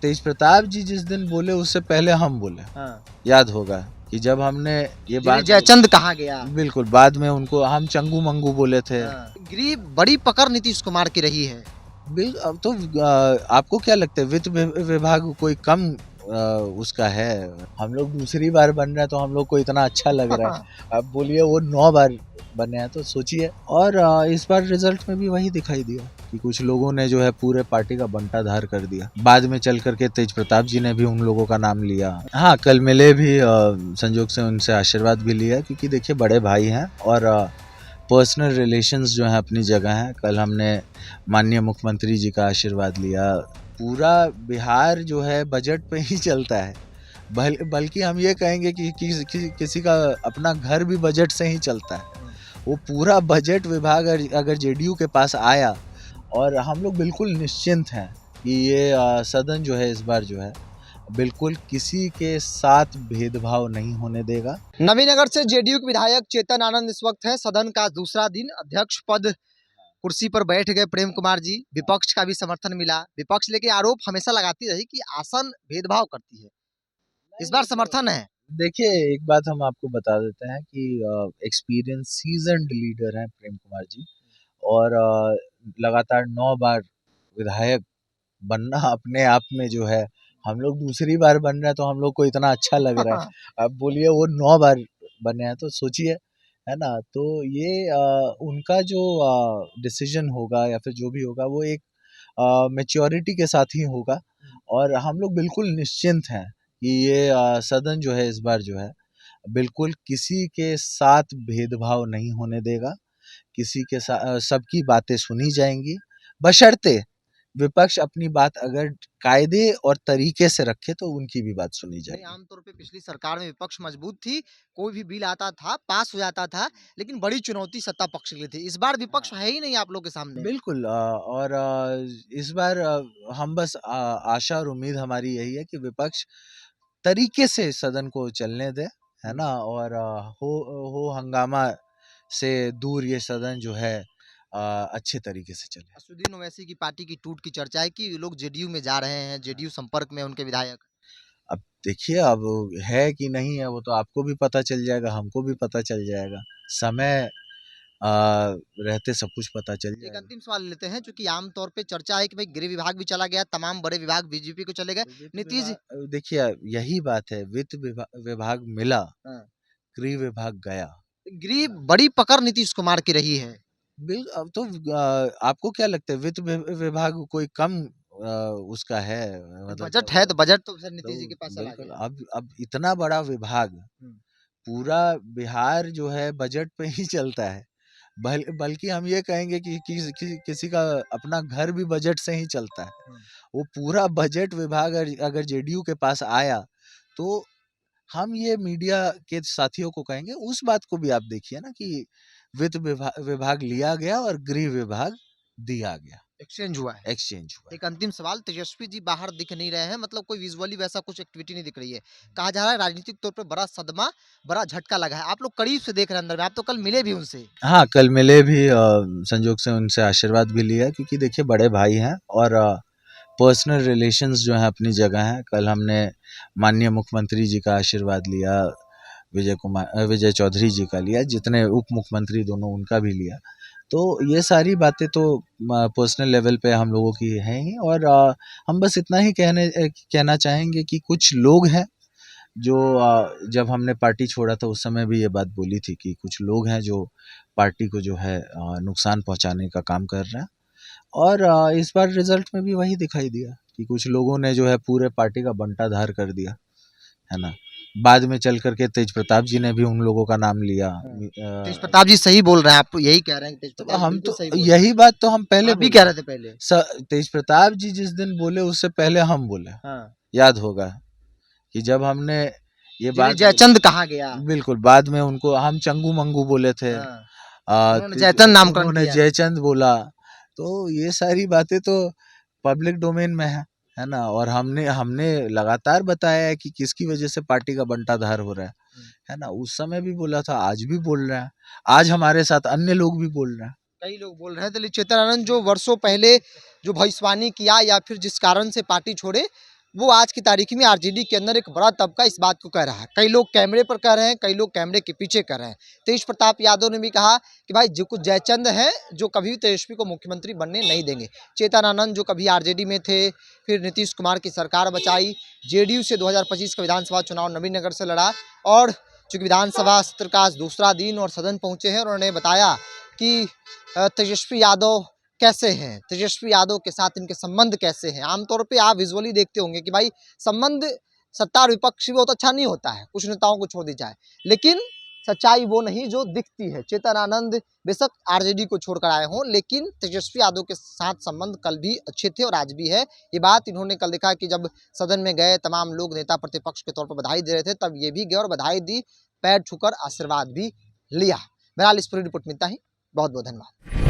तेज प्रताप जी जिस दिन बोले उससे पहले हम बोले। हाँ। याद होगा कि जब हमने ये बात जयचंद कहा गया। बिल्कुल बाद में उनको हम चंगू मंगू बोले थे। हाँ। गिरी बड़ी पकड़ नीतीश कुमार की रही है। अब तो आपको क्या लगता है वित्त विभाग कोई कम उसका है? हम लोग दूसरी बार बन रहे हैं तो हम लोग को इतना अच्छा लग रहा है। अब बोलिए वो 9 बार बने हैं तो सोचिए। और इस बार रिजल्ट में भी वही दिखाई दिया कि कुछ लोगों ने जो है पूरे पार्टी का बंटाधार कर दिया। बाद में चल करके तेज प्रताप जी ने भी उन लोगों का नाम लिया। हाँ, कल मिले भी, संजोग से उनसे आशीर्वाद भी लिया, क्योंकि देखिए बड़े भाई हैं और पर्सनल रिलेशंस जो है अपनी जगह हैं। कल हमने माननीय मुख्यमंत्री जी का आशीर्वाद लिया। पूरा बिहार जो है बजट पे ही चलता है, बल्कि हम ये कहेंगे कि किसी का अपना घर भी बजट से ही चलता है। वो पूरा बजट विभाग अगर जेडीयू के पास आया, और हम लोग बिल्कुल निश्चिंत हैं कि ये सदन जो है इस बार जो है बिल्कुल किसी के साथ भेदभाव नहीं होने देगा। नवीनगर से जेडीयू के विधायक चेतन आनंद इस वक्त है। सदन का दूसरा दिन, अध्यक्ष पद कुर्सी पर बैठ गए प्रेम कुमार जी। विपक्ष का भी समर्थन मिला। विपक्ष लेके आरोप हमेशा लगाती रही कि आसन भेदभाव करती है, इस बार समर्थन है। देखिए, एक बात हम आपको बता देते हैं कि एक्सपीरियंस सीजन्ड लीडर हैं प्रेम कुमार जी, और लगातार 9 बार विधायक बनना अपने आप में जो है, हम लोग दूसरी बार बन रहे हैं तो हम लोग को इतना अच्छा लग रहा है। अब बोलिए वो 9 बार बने हैं तो सोचिए, है ना? तो ये उनका जो डिसीजन होगा या फिर जो भी होगा वो एक मैच्योरिटी के साथ ही होगा। और हम लोग बिल्कुल निश्चिंत हैं कि ये सदन जो है इस बार जो है बिल्कुल किसी के साथ भेदभाव नहीं होने देगा। किसी के साथ सबकी बातें सुनी जाएंगी, बशर्ते विपक्ष अपनी बात अगर कायदे और तरीके से रखे तो उनकी भी बात सुनी जाएगी। आमतौर पे पिछली सरकार में विपक्ष मजबूत थी, कोई भी बिल आता था पास हो जाता था, लेकिन बड़ी चुनौती सत्ता पक्ष के लिए थी। इस बार विपक्ष है ही नहीं आप लोग के सामने। बिल्कुल, और इस बार हम बस आशा और उम्मीद हमारी यही है कि विपक्ष तरीके से सदन को चलने दे, है ना? और हो हंगामा से दूर ये सदन जो है अच्छे तरीके से चले। असदुद्दीन ओवैसी की पार्टी की टूट की चर्चा है कि लोग जेडीयू में जा रहे हैं, जेडीयू संपर्क में उनके विधायक। अब देखिए, अब है कि नहीं है वो तो आपको भी पता चल जाएगा, हमको भी पता चल जाएगा। समय रहते सब कुछ पता चल एक जाएगा। अंतिम सवाल लेते हैं, क्योंकि आमतौर पे चर्चा है कि भाई गृह विभाग भी चला गया, तमाम बड़े विभाग बीजेपी को चले गए। नीतीश देखिए, यही बात है, वित्त विभाग मिला, हाँ। गृह विभाग गया। गृह बड़ी पकड़ नीतीश कुमार की रही है। अब तो आपको क्या लगता है वित्त विभाग कोई कम उसका है? मतलब बजट है तो बजट तो फिर नीतीश जी के पास चला बिल्कुल, गया। अब इतना बड़ा विभाग, पूरा बिहार जो है बजट पे ही चलता है, बल्कि हम ये कहेंगे कि किसी का अपना घर भी बजट से ही चलता है। वो पूरा बजट विभाग अगर जेडीयू के पास आया तो हम ये मीडिया के साथियों को कहेंगे उस बात को भी आप देखिए ना कि वित्त विभाग लिया गया और गृह विभाग दिया गया, एक्सचेंज हुआ है। एक्सचेंज हुआ। एक अंतिम सवाल, तेजस्वी जी बाहर दिख नहीं रहे हैं, मतलब कोई विजुअली वैसा कुछ एक्टिविटी नहीं दिख रही है। कहा जा रहा है राजनीतिक तौर पर बड़ा सदमा, बड़ा झटका लगा है। आप लोग करीब से देख रहे हैं अंदर में, आप तो कल मिले भी उनसे। हाँ, कल मिले भी, संजोग से उनसे आशीर्वाद भी लिया, क्योंकि देखिए बड़े भाई हैं और पर्सनल रिलेशंस जो है अपनी जगह हैं। कल हमने माननीय मुख्यमंत्री जी का आशीर्वाद लिया, विजय चौधरी जी का लिया, जितने उप मुख्यमंत्री दोनों उनका भी लिया। तो ये सारी बातें तो पर्सनल लेवल पे हम लोगों की हैं ही। और हम बस इतना ही कहना चाहेंगे कि कुछ लोग हैं जो जब हमने पार्टी छोड़ा था उस समय भी ये बात बोली थी कि कुछ लोग हैं जो पार्टी को जो है नुकसान पहुंचाने का काम कर रहे हैं। और इस बार रिजल्ट में भी वही दिखाई दिया कि कुछ लोगों ने जो है पूरे पार्टी का बंटाधार कर दिया, है ना? बाद में चल करके तेज प्रताप जी ने भी उन लोगों का नाम लिया। तेज प्रताप जी सही बोल रहे हैं, आप यही कह रहे हैं कि तेज प्रताप हम बिल्कुल तो सही बोल रहे हैं। यही बात तो हम पहले आप भी कह रहे थे पहले। तेज प्रताप जी जिस दिन बोले उससे पहले हम बोले। हाँ। याद होगा कि जब हमने ये बात जयचंद कहा गया। बिल्कुल बाद में उनको हम चंगू मंगू बोले थे। हाँ। उन्होंने जयचंद नामकरण उन्होंने किया। जयचंद बोला। तो ये सारी बातें तो पब्लिक डोमेन में है ना? और हमने हमने लगातार बताया है कि किसकी वजह से पार्टी का बंटाधार हो रहा है ना? उस समय भी बोला था, आज भी बोल रहे हैं, आज हमारे साथ अन्य लोग भी बोल रहे हैं। कई लोग बोल रहे थे, लेकिन चेतन आनंद जो वर्षों पहले जो भविष्यवाणी किया या फिर जिस कारण से पार्टी छोड़े, वो आज की तारीख में आरजेडी के अंदर एक बड़ा तबका इस बात को कह रहा है। कई लोग कैमरे पर कह रहे हैं, कई लोग कैमरे के पीछे कह रहे हैं। तेज प्रताप यादव ने भी कहा कि भाई जो कुछ जयचंद हैं जो कभी तेजस्वी को मुख्यमंत्री बनने नहीं देंगे। चेतन जो कभी आरजेडी में थे, फिर नीतीश कुमार की सरकार बचाई, जेडीयू से 2025 का विधानसभा चुनाव नवीनगर से लड़ा और चूंकि विधानसभा सत्र का आज दूसरा दिन और सदन पहुंचे हैं, उन्होंने बताया कि तेजस्वी यादव कैसे हैं, तेजस्वी यादव के साथ इनके संबंध कैसे हैं। आमतौर पे आप विजुअली देखते होंगे कि भाई संबंध सत्ता और विपक्ष भी बहुत अच्छा नहीं होता है, कुछ नेताओं को छोड़ दी जाए, लेकिन सच्चाई वो नहीं जो दिखती है। चेतन आनंद बेशक आरजेडी को छोड़कर आए हों, लेकिन तेजस्वी यादव के साथ संबंध कल भी अच्छे थे और आज भी है। ये बात इन्होंने कल देखा कि जब सदन में गए, तमाम लोग नेता प्रतिपक्ष के तौर पर बधाई दे रहे थे, तब ये भी गए और बधाई दी, पैर छूकर आशीर्वाद भी लिया। बहरहाल इस पूरी रिपोर्ट में इतना ही। बहुत बहुत धन्यवाद।